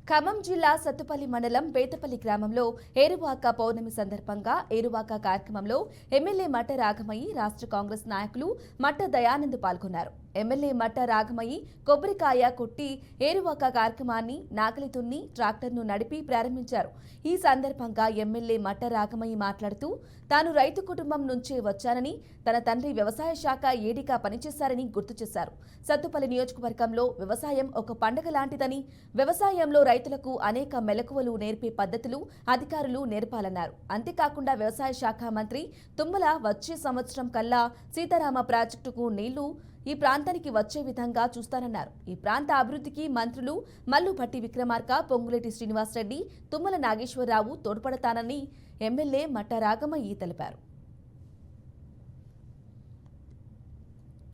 ఖమ్మం జిల్లా సత్తుపల్లి మండలం బేతపల్లి గ్రామంలో ఏరువాక పౌర్ణమి సందర్భంగా ఏరువాక కార్యక్రమంలో ఎమ్మెల్యే మట్ట రాఘమయ్యి, రాష్ట్ర కాంగ్రెస్ నాయకులు మట్ట దయానంద్ పాల్గొన్నారు. ఎమ్మెల్యే మట్ట రాఘమయ్యి కొబ్బరికాయ కొట్టి ఏరువాక కార్యక్రమాన్ని నాగలి తున్ని ట్రాక్టర్ను నడిపి ప్రారంభించారు. ఈ సందర్భంగా ఎమ్మెల్యే మట్ట రాఘమయ్యి మాట్లాడుతూ తాను రైతు కుటుంబం నుంచే వచ్చానని, తన తండ్రి వ్యవసాయ శాఖ ఏడీగా పనిచేశారని గుర్తు చేశారు. సత్తుపల్లి నియోజకవర్గంలో వ్యవసాయం ఒక పండగ లాంటిదని, వ్యవసాయంలో రైతులకు అనేక మెలకువలు నేర్పే పద్ధతులు అధికారులు నేర్పాలన్నారు. అంతేకాకుండా వ్యవసాయ శాఖ మంత్రి తుమ్మల వచ్చే సంవత్సరం కల్లా సీతారామ ప్రాజెక్టుకు నీళ్లు ఈ ప్రాంతానికి వచ్చే విధంగా చూస్తానన్నారు. ఈ ప్రాంత అభివృద్ధికి మంత్రులు మల్లుభట్టి విక్రమార్క, పొంగులేటి శ్రీనివాసరెడ్డి, తుమ్మల నాగేశ్వరరావు తోడ్పడతానని ఎమ్మెల్యే మట్ట రాఘమయ్యి తెలిపారు.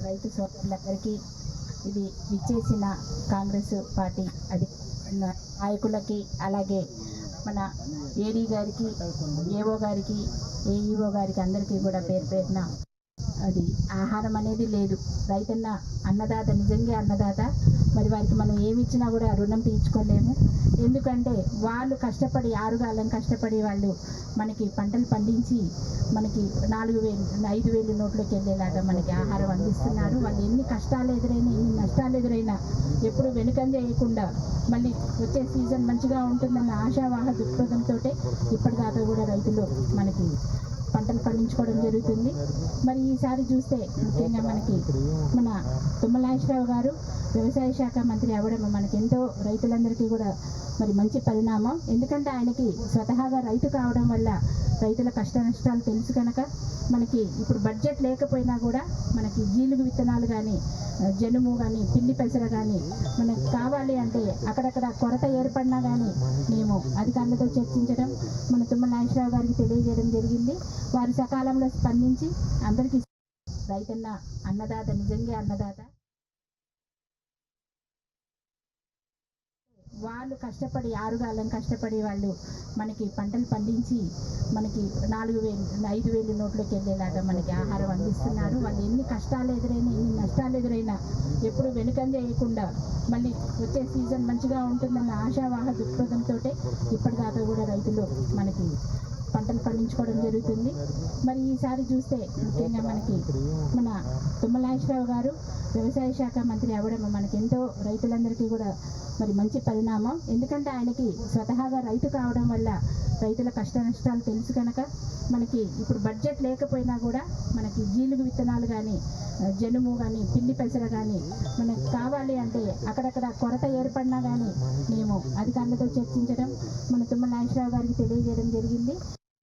రైతు సోదరులందరికీ ఇది విచ్చేసిన కాంగ్రెస్ పార్టీ నాయకులకి, అలాగే మన ఏడీ గారికి, ఏఓ గారికి, ఏఈఓ గారికి అందరికీ కూడా పేరు పేరున అది ఆహారం అనేది లేదు. రైతన్న అన్నదాత, నిజంగా అన్నదాత. మరి వారికి మనం ఏమి ఇచ్చినా కూడా రుణం తీర్చుకోలేము. ఎందుకంటే వాళ్ళు కష్టపడి, ఆరుగాలం కష్టపడి వాళ్ళు మనకి పంటలు పండించి మనకి 4,000-5,000 నోట్లోకి వెళ్ళేలాగా మనకి ఆహారం అందిస్తున్నారు. వాళ్ళు ఎన్ని కష్టాలు ఎదురైనా, ఎన్ని నష్టాలు ఎదురైనా ఎప్పుడు వెనుకంజ వేయకుండా మళ్ళీ వచ్చే సీజన్ మంచిగా ఉంటుందన్న ఆశావాహ దృక్పథంతో ఇప్పటిదాకా కూడా రైతులు మనకి పంటలు పండించుకోవడం జరుగుతుంది. మరి ఈసారి చూస్తే ముఖ్యంగా మనకి మన తుమ్మల నాగేశ్వరరావు గారు వ్యవసాయ శాఖ మంత్రి అవ్వడం మనకి ఎంతో రైతులందరికీ కూడా మరి మంచి పరిణామం. ఎందుకంటే ఆయనకి స్వతహాగా రైతు కావడం వల్ల రైతుల కష్ట నష్టాలు తెలుసు కనుక మనకి ఇప్పుడు బడ్జెట్ లేకపోయినా కూడా మనకి జీలుగు విత్తనాలు కానీ, జనుము కానీ, పిల్లి పెసర కానీ మనకు కావాలి అంటే అక్కడక్కడ కొరత ఏర్పడినా కానీ మేము అధికారులతో చర్చించడం, మన తుమ్మల నాగేశ్వరరావు గారికి తెలియజేయడం జరిగింది. వారు సకాలంలో స్పందించి అందరికీ రైతన్న అన్నదాత, నిజంగా అన్నదాత. వాళ్ళు కష్టపడి, ఆరుగాలం కష్టపడి వాళ్ళు మనకి పంటలు పండించి మనకి 4,000-5,000 నోట్లోకి వెళ్ళేలాగా మనకి ఆహారం అందిస్తున్నారు. వాళ్ళు ఎన్ని కష్టాలు ఎదురైనా, ఎన్ని నష్టాలు ఎదురైనా ఎప్పుడు వెనుకంజ వేయకుండా మళ్ళీ వచ్చే సీజన్ మంచిగా ఉంటుందన్న ఆశావాహ దృక్పథంతో ఇప్పటిదాకా కూడా రైతులు మనకి పంటలు పండించుకోవడం జరుగుతుంది. మరి ఈసారి చూస్తే ముఖ్యంగా మనకి మన తుమ్మల నాగేశ్వరరావు గారు వ్యవసాయ శాఖ మంత్రి అవ్వడం మనకి ఎంతో రైతులందరికీ కూడా మరి మంచి పరిణామం. ఎందుకంటే ఆయనకి స్వతహాగా రైతు కావడం వల్ల రైతుల కష్ట నష్టాలు తెలుసు కనుక మనకి ఇప్పుడు బడ్జెట్ లేకపోయినా కూడా మనకి జీలుగు విత్తనాలు కానీ, జనుము కానీ, పిల్లి పెసర కానీ మనకు కావాలి అంటే అక్కడక్కడ కొరత ఏర్పడినా కానీ మేము అధికారులతో చర్చించడం, మన తుమ్మల నాగేశ్వరరావు గారికి తెలియజేయడం జరిగింది.